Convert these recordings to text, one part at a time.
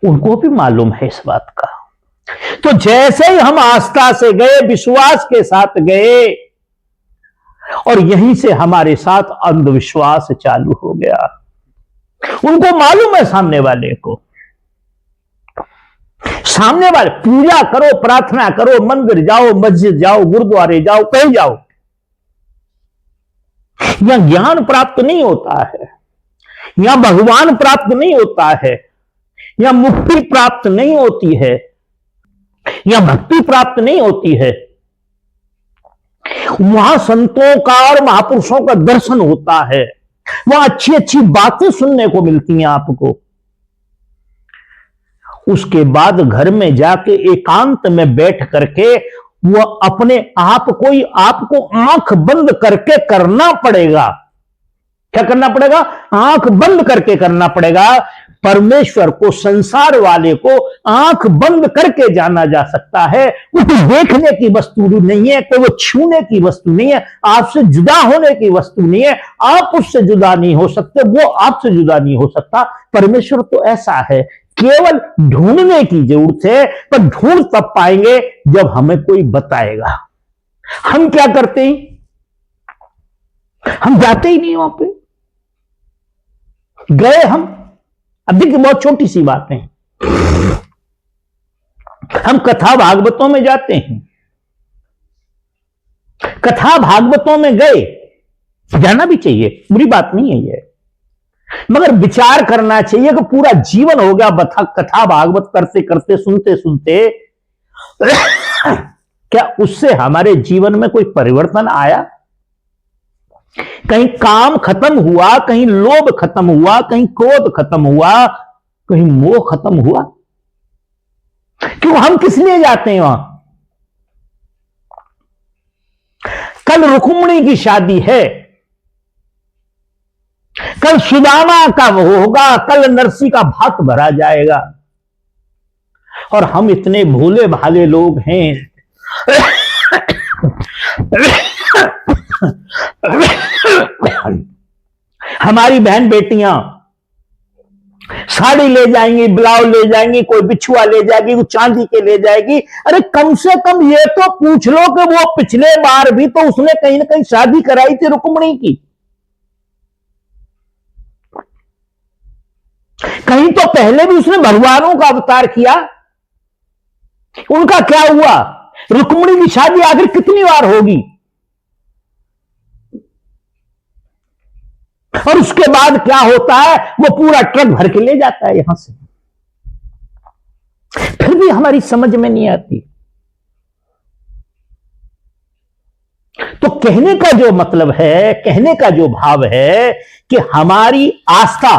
उनको भी मालूम है इस बात का। तो जैसे ही हम आस्था से गए, विश्वास के साथ गए, और यहीं से हमारे साथ अंधविश्वास चालू हो गया। उनको मालूम है, सामने वाले को, सामने वाले, पूजा करो, प्रार्थना करो, मंदिर जाओ, मस्जिद जाओ, गुरुद्वारे जाओ, कहीं जाओ, यहां ज्ञान प्राप्त नहीं होता है, यहां भगवान प्राप्त नहीं होता है, यहां मुक्ति प्राप्त नहीं होती है, यहां भक्ति प्राप्त नहीं होती है। वहां संतों का और महापुरुषों का दर्शन होता है, वहां अच्छी अच्छी बातें सुनने को मिलती हैं आपको। उसके बाद घर में जाके एकांत में बैठ करके वो अपने आप को ही आपको आंख बंद करके करना पड़ेगा। क्या करना पड़ेगा? आंख बंद करके करना पड़ेगा। परमेश्वर को, संसार वाले को आंख बंद करके जाना जा सकता है। वो तो देखने की वस्तु नहीं है, तो वो छूने की वस्तु नहीं है, आपसे जुदा होने की वस्तु नहीं है, आप उससे जुदा नहीं हो सकते, वो आपसे जुदा नहीं हो सकता। परमेश्वर तो ऐसा है, केवल ढूंढने की जरूरत है, पर ढूंढ तब पाएंगे जब हमें कोई बताएगा। हम क्या करते हैं? हम जाते ही नहीं वहां पे। गए हम, अब देखिए बहुत छोटी सी बात है, हम कथा भागवतों में जाते हैं, कथा भागवतों में गए, जाना भी चाहिए, बुरी बात नहीं है ये, मगर विचार करना चाहिए कि पूरा जीवन हो गया कथा भागवत करते करते, सुनते सुनते, क्या उससे हमारे जीवन में कोई परिवर्तन आया? कहीं काम खत्म हुआ, कहीं लोभ खत्म हुआ, कहीं क्रोध खत्म हुआ, कहीं मोह खत्म हुआ? क्यों? हम किस लिए जाते हैं वहां? कल रुक्मिणी की शादी है, कल सुदामा का होगा, कल नरसी का भात भरा जाएगा, और हम इतने भोले भाले लोग हैं। हमारी बहन बेटियां साड़ी ले जाएंगी, ब्लाउज ले जाएंगी, कोई बिछुआ ले जाएगी, कोई चांदी के ले जाएगी। अरे कम से कम ये तो पूछ लो कि वो पिछले बार भी तो उसने कहीं ना कहीं शादी कराई थी रुक्मिणी की, कहीं तो पहले भी उसने भगवानों का अवतार किया। उनका क्या हुआ? रुक्मिणी की शादी आखिर कितनी बार होगी? और उसके बाद क्या होता है? वो पूरा ट्रक भर के ले जाता है यहां से, फिर भी हमारी समझ में नहीं आती। तो कहने का जो मतलब है, कहने का जो भाव है कि हमारी आस्था,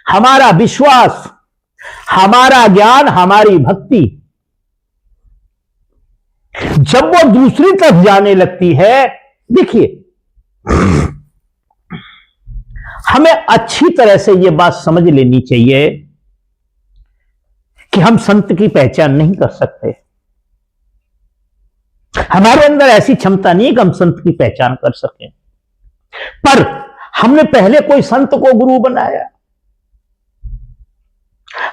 हमारा विश्वास, हमारा ज्ञान, हमारी भक्ति जब वो दूसरी तरफ जाने लगती है, देखिए हमें अच्छी तरह से यह बात समझ लेनी चाहिए कि हम संत की पहचान नहीं कर सकते। हमारे अंदर ऐसी क्षमता नहीं है कि हम संत की पहचान कर सकें, पर हमने पहले कोई संत को गुरु बनाया,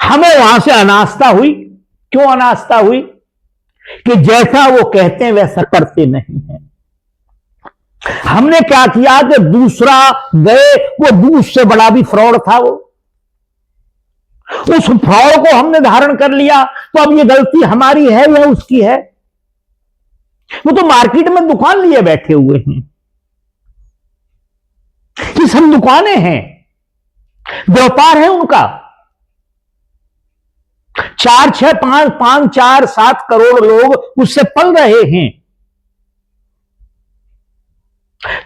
हमें वहां से अनास्था हुई। क्यों अनास्था हुई? कि जैसा वो कहते हैं वैसा करते नहीं है। हमने क्या किया कि दूसरा गए, वो दूध से बड़ा भी फ्रॉड था, वो उस फ्रॉड को हमने धारण कर लिया। तो अब ये गलती हमारी है या उसकी है? वो तो मार्केट में दुकान लिए बैठे हुए हैं, ये सब दुकानें हैं, व्यापार है उनका। 4, 6, 5, 4, 7 करोड़ लोग उससे पल रहे हैं।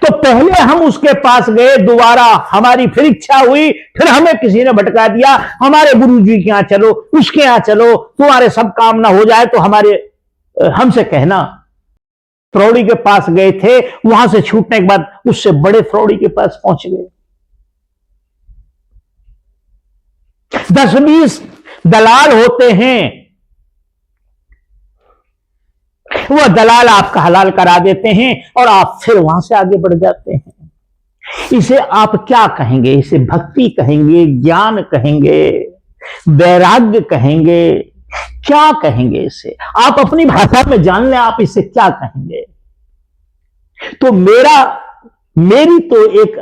तो पहले हम उसके पास गए, दोबारा हमारी फिर इच्छा हुई, फिर हमें किसी ने भटका दिया, हमारे गुरुजी के यहां चलो, उसके यहां चलो, तुम्हारे सब काम ना हो जाए तो हमसे कहना। फ्रौडी के पास गए थे, वहां से छूटने के बाद उससे बड़े फ्रौडी के पास पहुंच गए। 10-20 दलाल होते हैं, वो दलाल आपका हलाल करा देते हैं और आप फिर वहां से आगे बढ़ जाते हैं। इसे आप क्या कहेंगे? इसे भक्ति कहेंगे, ज्ञान कहेंगे? वैराग्य कहेंगे, क्या कहेंगे इसे? आप अपनी भाषा में जान लें, आप इसे क्या कहेंगे? तो मेरी तो एक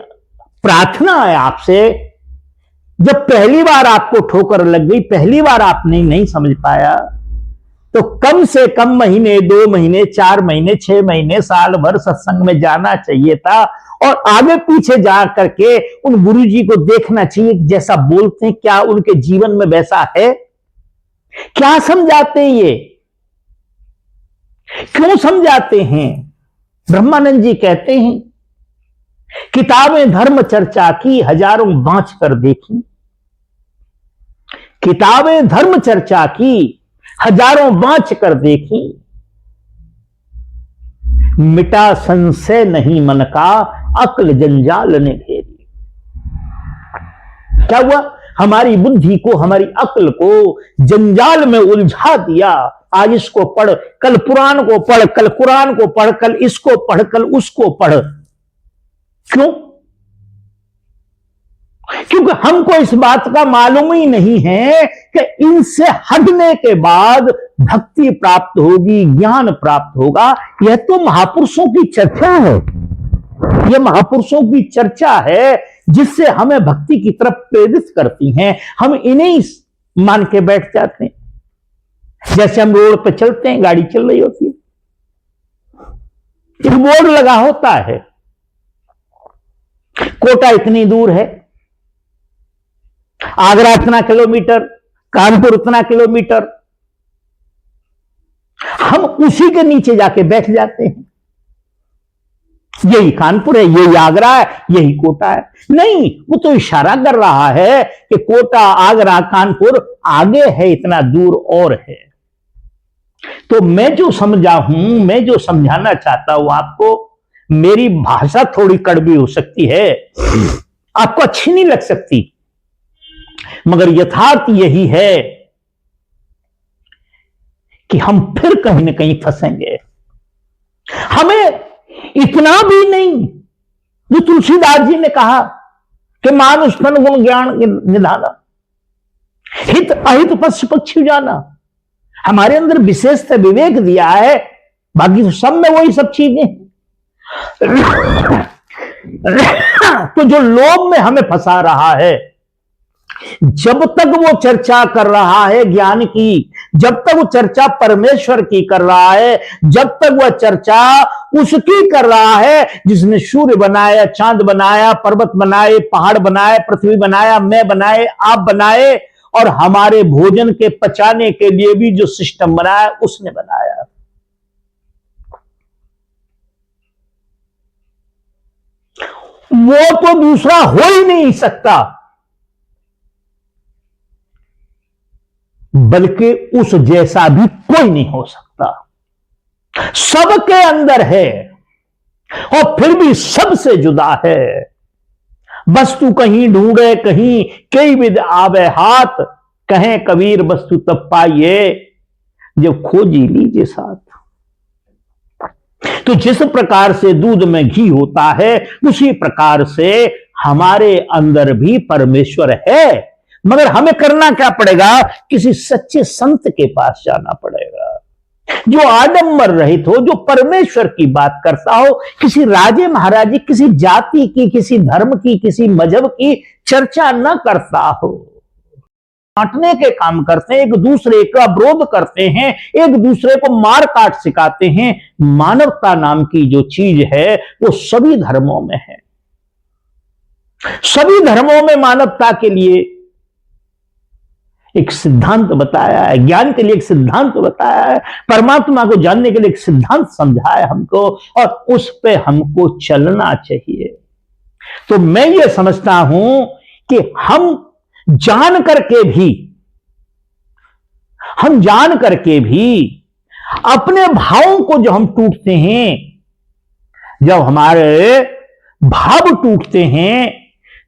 प्रार्थना है आपसे, जब पहली बार आपको ठोकर लग गई, पहली बार आपने नहीं समझ पाया, तो कम से कम महीने, 2 महीने, 4 महीने, 6 महीने, साल भर सत्संग में जाना चाहिए था, और आगे पीछे जा करके उन गुरुजी को देखना चाहिए कि जैसा बोलते हैं क्या उनके जीवन में वैसा है, क्या समझाते हैं, ये क्यों समझाते हैं? ब्रह्मानंद जी कहते हैं, किताबें धर्म चर्चा की, हजारों बांच कर देखी। किताबें धर्म चर्चा की, हजारों बांच कर देखी, मिटा संशय नहीं मन का, अक्ल जंजाल ने घेरी। क्या हुआ? हमारी बुद्धि को, हमारी अक्ल को जंजाल में उलझा दिया। आज इसको पढ़, कल पुराण को पढ़, कल कुरान को पढ़, कल इसको पढ़, कल उसको पढ़। क्यों? क्योंकि हमको इस बात का मालूम ही नहीं है कि इनसे हटने के बाद भक्ति प्राप्त होगी, ज्ञान प्राप्त होगा। यह तो महापुरुषों की चर्चा है, यह महापुरुषों की चर्चा है जिससे हमें भक्ति की तरफ प्रेरित करती हैं। हम इन्हें मान के बैठ जाते हैं। जैसे हम रोड पे चलते हैं, गाड़ी चल रही होती है, एक बोर्ड लगा होता है, कोटा इतनी दूर है, आगरा इतना किलोमीटर, कानपुर इतना किलोमीटर, हम उसी के नीचे जाके बैठ जाते हैं। यही कानपुर है, यही आगरा है, यही कोटा है। नहीं, वो तो इशारा कर रहा है कि कोटा, आगरा, कानपुर आगे है, इतना दूर और है। तो मैं जो समझा हूं, मैं जो समझाना चाहता हूं आपको, मेरी भाषा थोड़ी कड़वी हो सकती है, आपको अच्छी नहीं लग सकती, मगर यथार्थ यही है कि हम फिर कहीं ना कहीं फंसेंगे। हमें इतना भी नहीं, जो तुलसीदास जी ने कहा कि मानुष तन गुण ज्ञान निधाना, हित अहित पशु पक्षी जाना। हमारे अंदर विशेषता विवेक दिया है, बाकी तो सब में वही सब चीजें। तो जो लोभ में हमें फंसा रहा है, जब तक वो चर्चा कर रहा है ज्ञान की, जब तक वो चर्चा परमेश्वर की कर रहा है, जब तक वह चर्चा उसकी कर रहा है जिसने सूर्य बनाया, चांद बनाया, पर्वत बनाए, पहाड़ बनाए, पृथ्वी बनाया, मैं बनाए, आप बनाए, और हमारे भोजन के पचाने के लिए भी जो सिस्टम बनाया उसने बनाया। वो तो दूसरा हो ही नहीं सकता, बल्कि उस जैसा भी कोई नहीं हो सकता। सबके अंदर है और फिर भी सबसे जुदा है। वस्तु कहीं ढूंढे कहीं, कई विद आवे हाथ, कहें कबीर वस्तु तब पाइए, जब खोजी लीजिए साथ। तो जिस प्रकार से दूध में घी होता है, उसी प्रकार से हमारे अंदर भी परमेश्वर है, मगर हमें करना क्या पड़ेगा? किसी सच्चे संत के पास जाना पड़ेगा, जो आडंबर रहित हो, जो परमेश्वर की बात करता हो, किसी राजे महाराजे, किसी जाति की, किसी धर्म की, किसी मजहब की चर्चा न करता हो। बांटने के काम करते हैं, एक दूसरे का विरोध करते हैं, एक दूसरे को मार काट सिखाते हैं। मानवता नाम की जो चीज है वो सभी धर्मों में है। सभी धर्मों में मानवता के लिए एक सिद्धांत बताया है, ज्ञान के लिए एक सिद्धांत बताया है, परमात्मा को जानने के लिए एक सिद्धांत समझाया हमको, और उस पे हमको चलना चाहिए। तो मैं ये समझता हूं कि हम जान करके भी अपने भावों को जो हम टूटते हैं, जब हमारे भाव टूटते हैं,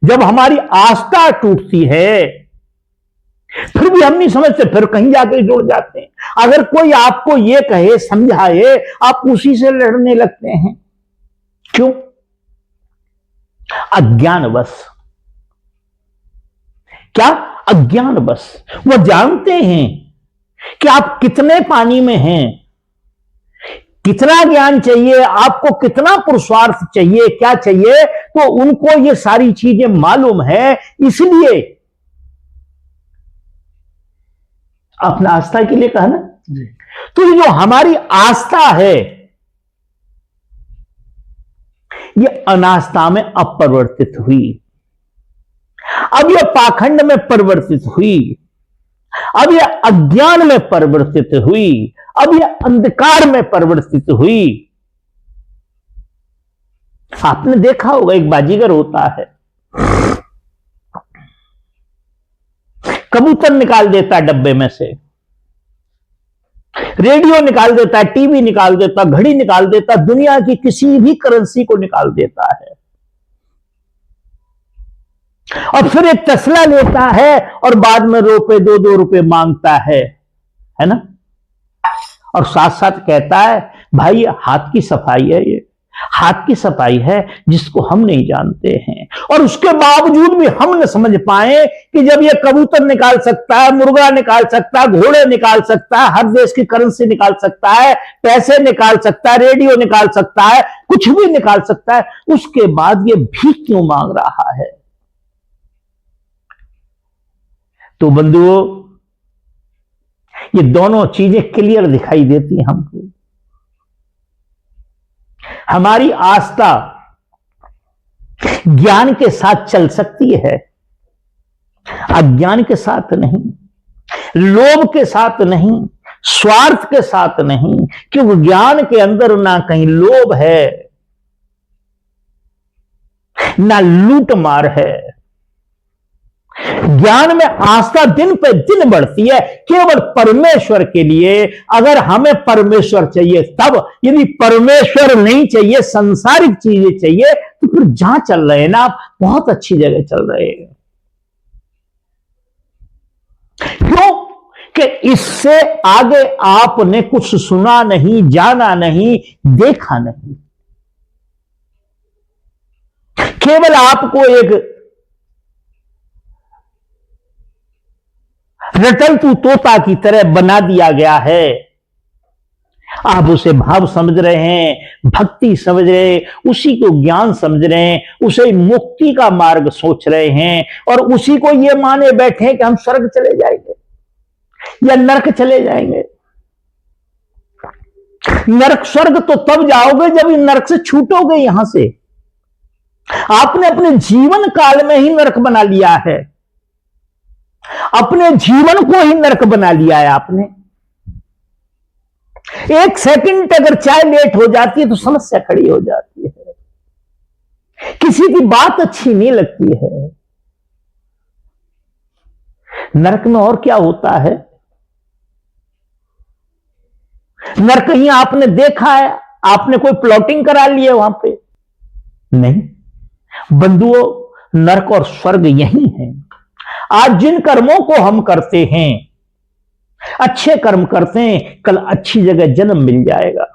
जब हमारी आस्था टूटती है, फिर भी हम नहीं समझते, फिर कहीं जाके जुड़ जाते हैं। अगर कोई आपको ये कहे, समझाए, आप उसी से लड़ने लगते हैं। क्यों? अज्ञानवश। क्या? अज्ञान बस। वो जानते हैं कि आप कितने पानी में हैं, कितना ज्ञान चाहिए आपको, कितना पुरुषार्थ चाहिए, क्या चाहिए, तो उनको ये सारी चीजें मालूम है। इसलिए अपना आस्था के लिए कहा ना। तो ये जो हमारी आस्था है ये अनास्था में अपरिवर्तित हुई, अब ये पाखंड में परिवर्तित हुई, अब ये अज्ञान में परिवर्तित हुई, अब ये अंधकार में परिवर्तित हुई। आपने देखा होगा एक बाजीगर होता है, कबूतर निकाल देता है डब्बे में से, रेडियो निकाल देता है, टीवी निकाल देता, घड़ी निकाल देता, दुनिया की किसी भी करेंसी को निकाल देता है, और फिर एक तसला लेता है और बाद में रुपए 2-2 रुपए मांगता है ना, और साथ साथ कहता है भाई हाथ की सफाई है, ये हाथ की सफाई है जिसको हम नहीं जानते हैं। और उसके बावजूद भी हम न समझ पाए कि जब ये कबूतर निकाल सकता है, मुर्गा निकाल सकता है, घोड़े निकाल सकता है, हर देश की करेंसी निकाल सकता है, पैसे निकाल सकता है, रेडियो निकाल सकता है, कुछ भी निकाल सकता है, उसके बाद ये भीख क्यों मांग रहा है। तो बंधुओं ये दोनों चीजें क्लियर दिखाई देती हैं हमको। हमारी आस्था ज्ञान के साथ चल सकती है, अज्ञान के साथ नहीं, लोभ के साथ नहीं, स्वार्थ के साथ नहीं, क्योंकि ज्ञान के अंदर ना कहीं लोभ है, ना लूट मार है। ज्ञान में आस्था दिन पे दिन बढ़ती है केवल परमेश्वर के लिए। अगर हमें परमेश्वर चाहिए तब, यदि परमेश्वर नहीं चाहिए, संसारिक चीजें चाहिए, तो फिर जहां चल रहे हैं ना आप, बहुत अच्छी जगह चल रहे हैं। क्यों कि इससे आगे आपने कुछ सुना नहीं, जाना नहीं, देखा नहीं। केवल आपको एक रटल तू तोता की तरह बना दिया गया है। आप उसे भाव समझ रहे हैं, भक्ति समझ रहे हैं, उसी को ज्ञान समझ रहे हैं, उसे मुक्ति का मार्ग सोच रहे हैं, और उसी को ये माने बैठे हैं कि हम स्वर्ग चले जाएंगे या नरक चले जाएंगे। नरक स्वर्ग तो तब जाओगे जब नरक से छूटोगे। यहां से आपने अपने जीवन काल में ही नरक बना लिया है, अपने जीवन को ही नरक बना लिया है आपने। एक सेकंड अगर चाय लेट हो जाती है तो समस्या खड़ी हो जाती है, किसी की बात अच्छी नहीं लगती है। नरक में और क्या होता है? नरक ही आपने देखा है, आपने कोई प्लॉटिंग करा ली है वहां पे? नहीं बंधुओं, नरक और स्वर्ग यही है। आज जिन कर्मों को हम करते हैं, अच्छे कर्म करते हैं, कल अच्छी जगह जन्म मिल जाएगा,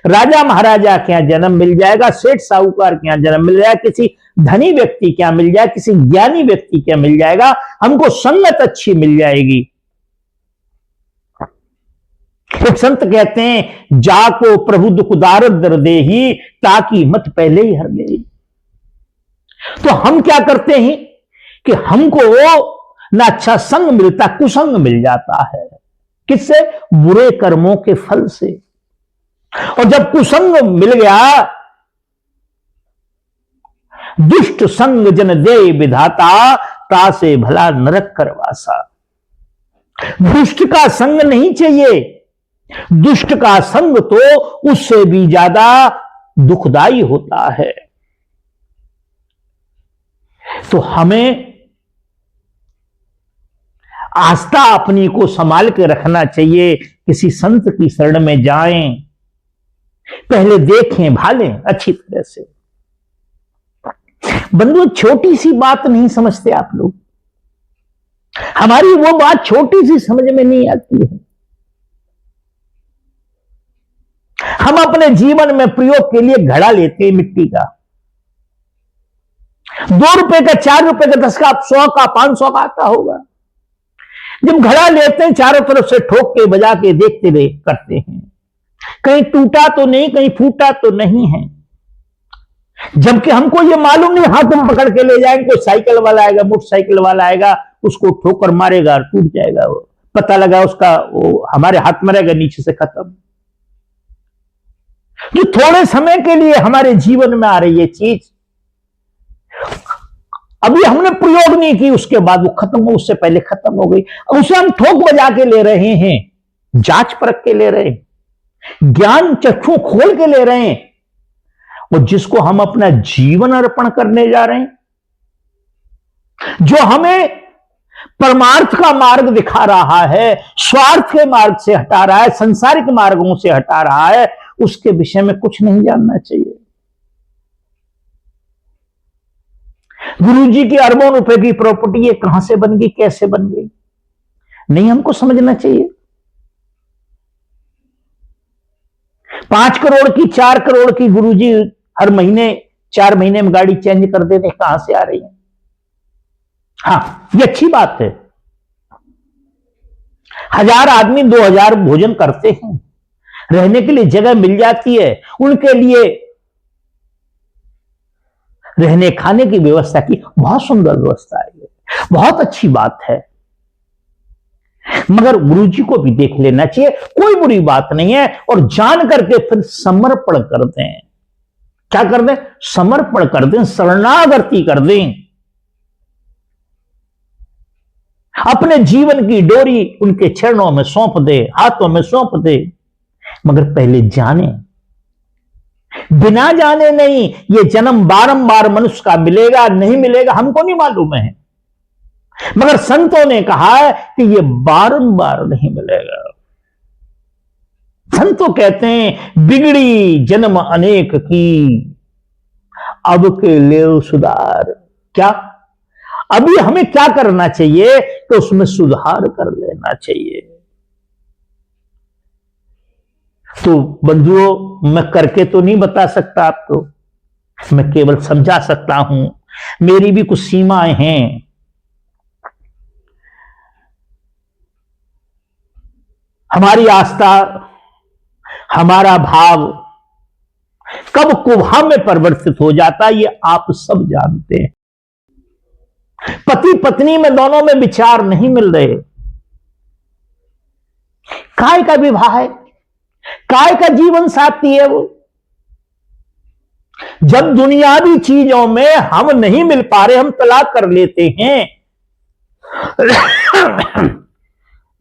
राजा महाराजा के यहां जन्म मिल जाएगा, सेठ साहूकार के यहां जन्म मिल जाएगा, किसी धनी व्यक्ति के यहां मिल जाएगा, किसी ज्ञानी व्यक्ति के यहां मिल जाएगा, हमको संगत अच्छी मिल जाएगी। एक संत कहते हैं, जाको प्रभु दुख दारिद्र देही, ताकि मत पहले ही हर ले। तो हम क्या करते हैं कि हमको ना अच्छा संग मिलता, कुसंग मिल जाता है। किससे? बुरे कर्मों के फल से। और जब कुसंग मिल गया, दुष्ट संग जन दे विधाता, तासे भला नरक करवासा। दुष्ट का संग नहीं चाहिए, दुष्ट का संग तो उससे भी ज्यादा दुखदाई होता है। तो हमें आस्था अपनी को संभाल के रखना चाहिए। किसी संत की शरण में जाएं, पहले देखें, भालें अच्छी तरह से। बंधु छोटी सी बात नहीं समझते आप लोग, हमारी वो बात छोटी सी समझ में नहीं आती है। हम अपने जीवन में प्रयोग के लिए घड़ा लेते हैं मिट्टी का, 2 रुपए का, 4 रुपए का, 10 का, 100 का, 500 का आता होगा। जब घड़ा लेते हैं चारों तरफ से ठोक के बजा के देखते रहे करते हैं, कहीं टूटा तो नहीं, कहीं फूटा तो नहीं है। जबकि हमको ये मालूम नहीं, हाथ हम पकड़ के ले जाएंगे, कोई साइकिल वाला आएगा, मोटरसाइकिल वाला आएगा, उसको ठोकर मारेगा और टूट जाएगा। वो पता लगा उसका वो हमारे हाथ में रहेगा, नीचे से खत्म। जो थोड़े समय के लिए हमारे जीवन में आ रही है चीज, अभी हमने प्रयोग नहीं की, उसके बाद वो खत्म हो, उससे पहले खत्म हो गई। उसे हम ठोक बजा के ले रहे हैं, जांच परख के ले रहे हैं, ज्ञान चक्षु खोल के ले रहे हैं, और जिसको हम अपना जीवन अर्पण करने जा रहे हैं, जो हमें परमार्थ का मार्ग दिखा रहा है, स्वार्थ के मार्ग से हटा रहा है, संसारिक मार्गों से हटा रहा है, उसके विषय में कुछ नहीं जानना चाहिए। गुरुजी की अरबों रुपए की प्रॉपर्टी ये कहां से बन गई, कैसे बन गई, नहीं हमको समझना चाहिए। 5 करोड़ की 4 करोड़ की गुरुजी हर महीने 4 महीने में गाड़ी चेंज कर देते, कहां से आ रही है? हाँ, ये अच्छी बात है। 1000 आदमी 2000 भोजन करते हैं, रहने के लिए जगह मिल जाती है, उनके लिए रहने खाने की व्यवस्था की, बहुत सुंदर व्यवस्था है, बहुत अच्छी बात है। मगर गुरुजी को भी देख लेना चाहिए, कोई बुरी बात नहीं है, और जान करके फिर समर्पण कर दें। क्या कर दें? समर्पण कर दें, शरणागति कर दें, अपने जीवन की डोरी उनके चरणों में सौंप दे, हाथों में सौंप दे। मगर पहले जाने, बिना जाने नहीं। ये जन्म बारंबार मनुष्य का मिलेगा नहीं मिलेगा हमको नहीं मालूम है, मगर संतों ने कहा है कि ये बारंबार नहीं मिलेगा। संतों कहते हैं बिगड़ी जन्म अनेक की, अब के ले सुधार। क्या अभी हमें क्या करना चाहिए? तो उसमें सुधार कर लेना चाहिए। तो बंधुओं, मैं करके तो नहीं बता सकता आपको, मैं केवल समझा सकता हूं, मेरी भी कुछ सीमाएं हैं। हमारी आस्था, हमारा भाव कब कुभाव में परिवर्तित हो जाता है ये आप सब जानते हैं। पति पत्नी में दोनों में विचार नहीं मिल रहे, काय का विवाह है, काय का जीवन साथी है वो। जब दुनियावी चीजों में हम नहीं मिल पा रहे, हम तलाक कर लेते हैं।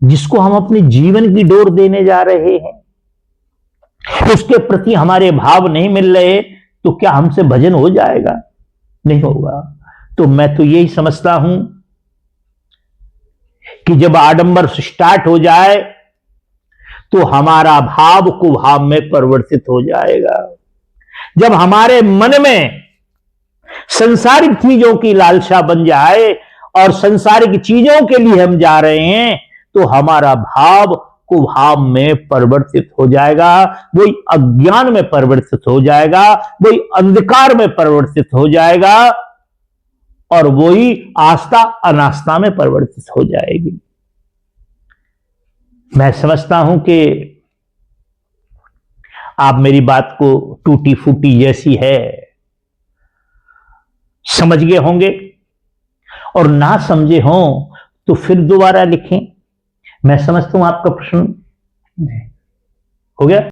जिसको हम अपने जीवन की डोर देने जा रहे हैं, उसके प्रति हमारे भाव नहीं मिल रहे, तो क्या हमसे भजन हो जाएगा? नहीं होगा। तो मैं तो यही समझता हूं कि जब आडंबर स्टार्ट हो जाए तो हमारा भाव कुभाव में परिवर्तित हो जाएगा। जब हमारे मन में संसारिक चीजों की लालसा बन जाए और संसारिक चीजों के लिए हम जा रहे हैं, तो हमारा भाव कुभाव में परिवर्तित हो जाएगा, वही अज्ञान में परिवर्तित हो जाएगा, वही अंधकार में परिवर्तित हो जाएगा, और वही आस्था अनास्था में परिवर्तित हो जाएगी। मैं समझता हूं कि आप मेरी बात को टूटी फूटी जैसी है समझ गए होंगे, और ना समझे हों तो फिर दोबारा लिखें। मैं समझता हूं आपका प्रश्न हो गया।